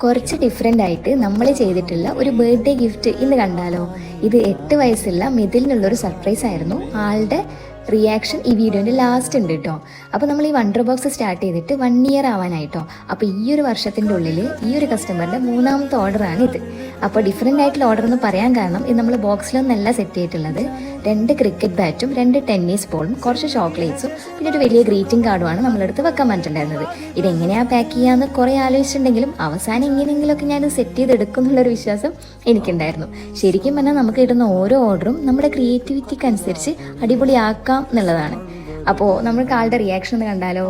കുറച്ച് ഡിഫറെൻ്റ് ആയിട്ട് നമ്മൾ ചെയ്തിട്ടുള്ള ഒരു ബർത്ത്ഡേ ഗിഫ്റ്റ് ഇന്ന് കണ്ടാലോ. ഇത് 8 വയസ്സുള്ള മിഥിലിനുള്ളൊരു സർപ്രൈസ് ആയിരുന്നു. ആളുടെ റിയാക്ഷൻ ഈ വീഡിയോൻ്റെ ലാസ്റ്റ് ഉണ്ട് കേട്ടോ. അപ്പോൾ നമ്മൾ ഈ വണ്ടർ ബോക്സ് സ്റ്റാർട്ട് ചെയ്തിട്ട് 1 ഇയർ ആവാനായിട്ടോ. അപ്പോൾ ഈ ഒരു വർഷത്തിൻ്റെ ഉള്ളിൽ ഈ ഒരു കസ്റ്റമറിൻ്റെ 3ാമത്തെ ഓർഡറാണ് ഇത്. അപ്പോൾ ഡിഫറെൻ്റ് ആയിട്ടുള്ള ഓർഡർ എന്ന് പറയാൻ കാരണം ഇത് നമ്മൾ ബോക്സിലൊന്നല്ല സെറ്റ് ചെയ്തിട്ടുള്ളത്. 2 ക്രിക്കറ്റ് ബാറ്റും 2 ടെന്നീസ് ബോളും കുറച്ച് ചോക്ലേറ്റ്സും പിന്നെ ഒരു വലിയ ഗ്രീറ്റിംഗ് കാർഡുമാണ് നമ്മളെടുത്ത് വെക്കാൻ പറഞ്ഞിട്ടുണ്ടായിരുന്നത്. ഇതെങ്ങനെയാണ് പാക്ക് ചെയ്യാമെന്ന് കുറേ ആലോചിച്ചിട്ടുണ്ടെങ്കിലും അവസാനം എങ്ങനെയെങ്കിലുമൊക്കെ ഞാൻ സെറ്റ് ചെയ്തെടുക്കും എന്നുള്ളൊരു വിശ്വാസം എനിക്കുണ്ടായിരുന്നു. ശരിക്കും പറഞ്ഞാൽ നമുക്ക് കിട്ടുന്ന ഓരോ ഓർഡറും നമ്മുടെ ക്രിയേറ്റിവിറ്റിക്ക് അനുസരിച്ച് അടിപൊളിയാക്കാം എന്നുള്ളതാണ്. അപ്പോൾ നമ്മൾക്ക് ആളുടെ റിയാക്ഷൻ ഒന്ന് കണ്ടാലോ.